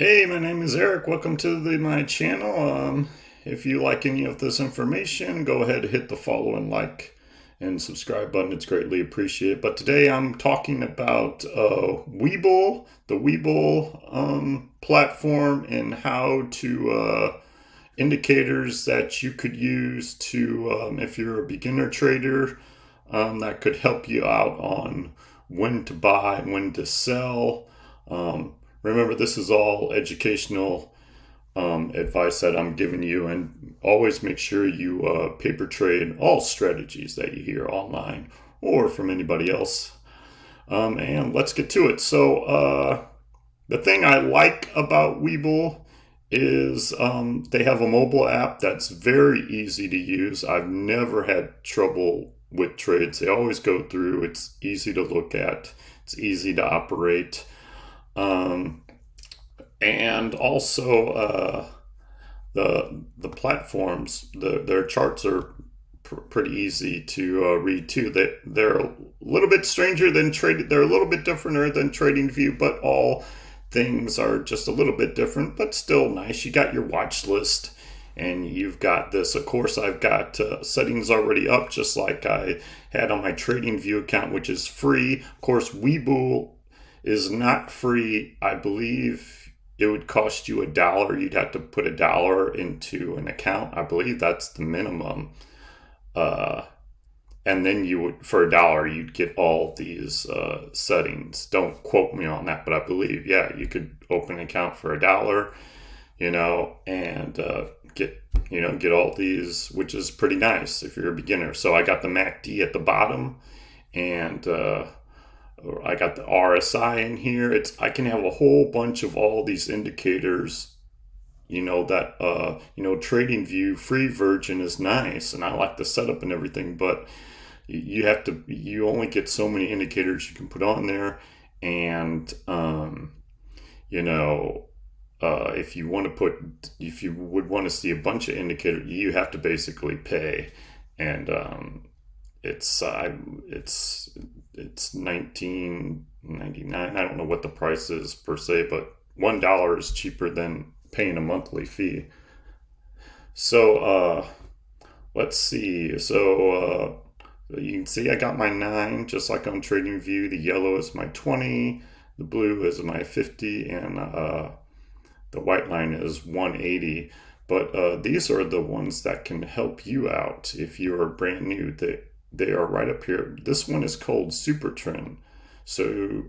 Hey, my name is Eric. Welcome to my channel. If you like any of this information, go ahead and hit the follow and like and subscribe button. It's greatly appreciated. But today I'm talking about Webull, the Webull platform, and how to indicators that you could use to, if you're a beginner trader, that could help you out on when to buy, when to sell. Um, Remember, this is all educational advice that I'm giving you, and always make sure you paper trade all strategies that you hear online or from anybody else. And let's get to it. The thing I like about Webull is they have a mobile app that's very easy to use. I've never had trouble with trades. They always go through. It's easy to look at. It's easy to operate. Um, and also the platforms, their charts are pretty easy to read too. They're a little bit stranger than trading. They're a little bit different than TradingView, but all things are just a little bit different, but still nice. You got your watch list, and you've got this. Of course, I've got settings already up, just like I had on my TradingView account, which is free. Of course, Webull is not free. I believe it would cost you $1. You'd have to put $1 into an account. I believe that's the minimum. Uh, and then you would, for $1, you'd get all these settings. Don't quote me on that, but I believe, yeah, you could open an account for $1, and get all these, which is pretty nice if you're a beginner. So I got the MACD at the bottom, and I got the RSI in here. I can have a whole bunch of all these indicators. TradingView free version is nice, and I like the setup and everything, but you only get so many indicators you can put on there, and you know if you would want to see a bunch of indicators, you have to basically pay, and it's it's 19.99. I don't know what the price is per se, but $1 is cheaper than paying a monthly fee. So let's see. You can see I got my 9 just like on TradingView. The yellow is my 20, the blue is my 50, and the white line is 180. But these are the ones that can help you out if you're brand new. They are right up here. This one is called Super Trend. So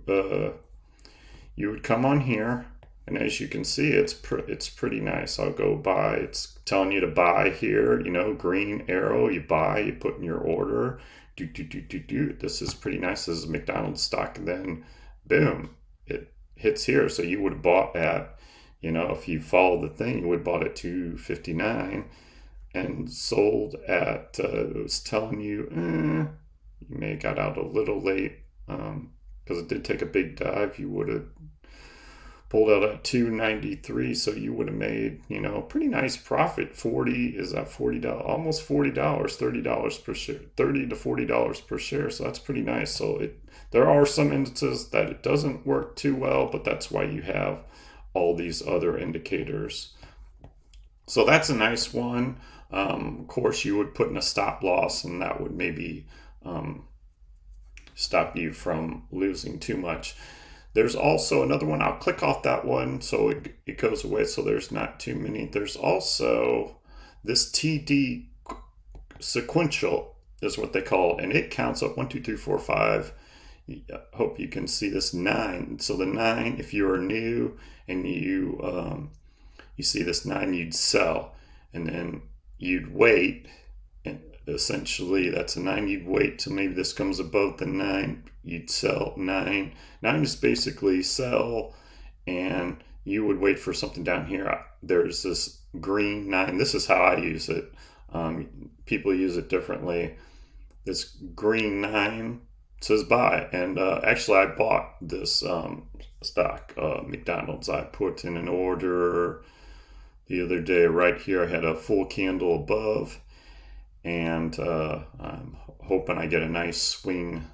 you would come on here, and as you can see, it's pretty nice. I'll go buy. It's telling you to buy here. Green arrow. You buy. You put in your order. Do. This is pretty nice. This is McDonald's stock. And then, boom, it hits here. So you would have bought at, if you follow the thing, you would have bought at 259 and sold at. It was telling you, you may have got out a little late because it did take a big dive. You would have pulled out at 293, so you would have made pretty nice profit. 40 is that $40, almost $40, $30 per share, $30 to $40 per share. So that's pretty nice. So there are some instances that it doesn't work too well, but that's why you have all these other indicators. So that's a nice one. Of course, you would put in a stop loss, and that would maybe stop you from losing too much. There's also another one. I'll click off that one so it goes away, so there's not too many. There's also this TD sequential is what they call it, and it counts up 1, 2, 3, 4, 5. I hope you can see this 9. So the 9, if you are new and you see this 9, you'd sell, and then you'd wait, and essentially that's a 9. You'd wait till maybe this comes above the 9. You'd sell 9. 9 is basically sell, and you would wait for something down here. There's this green 9. This is how I use it. People use it differently. This green 9 says buy, and actually I bought this stock, McDonald's. I put in an order the other day. Right here I had a full candle above, and I'm hoping I get a nice swing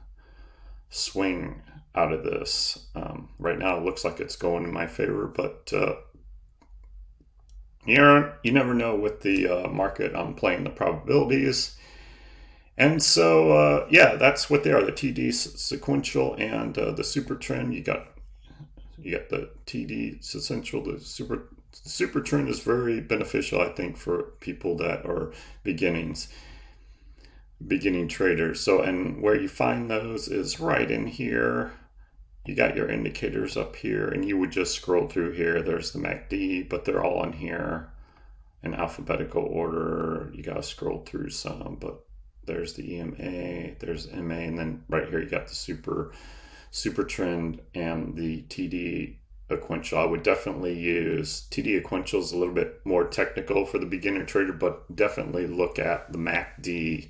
out of this. Right now it looks like it's going in my favor, but you never know with the market. I'm playing the probabilities. And so, yeah, that's what they are: the TD sequential and the super trend. You got the TD essential. The super trend is very beneficial, I think, for people that are beginning traders. So, and where you find those is right in here. You got your indicators up here, and you would just scroll through here. There's the MACD, but they're all in here in alphabetical order. You gotta scroll through some, but there's the EMA, there's MA, and then right here you got the super trend and the TD sequential. I would definitely use TD sequential is a little bit more technical for the beginner trader, but definitely look at the MACD,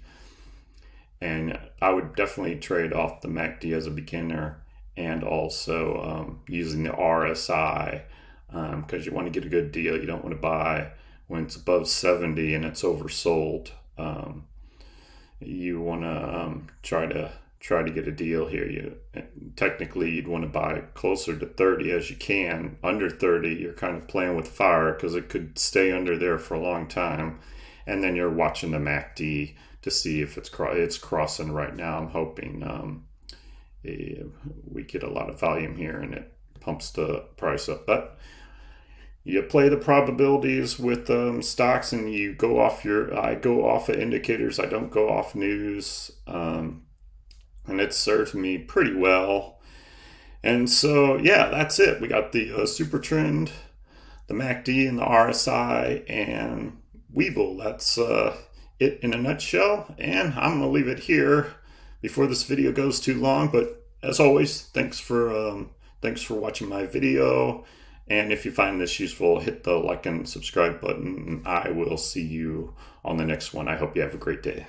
and I would definitely trade off the MACD as a beginner, and also using the RSI, because you want to get a good deal. You don't want to buy when it's above 70 and it's oversold. You want to try to get a deal here. Technically you'd want to buy closer to 30 as you can. Under 30, you're kind of playing with fire because it could stay under there for a long time, and then you're watching the MACD to see if it's crossing right now. I'm hoping we get a lot of volume here and it pumps the price up. But you play the probabilities with stocks, and you go off I go off of indicators. I don't go off news, and it serves me pretty well. And so, yeah, that's it. We got the super trend, the MACD, and the RSI, and Webull. That's it in a nutshell. And I'm gonna leave it here before this video goes too long. But as always, thanks for watching my video. And if you find this useful, hit the like and subscribe button. I will see you on the next one. I hope you have a great day.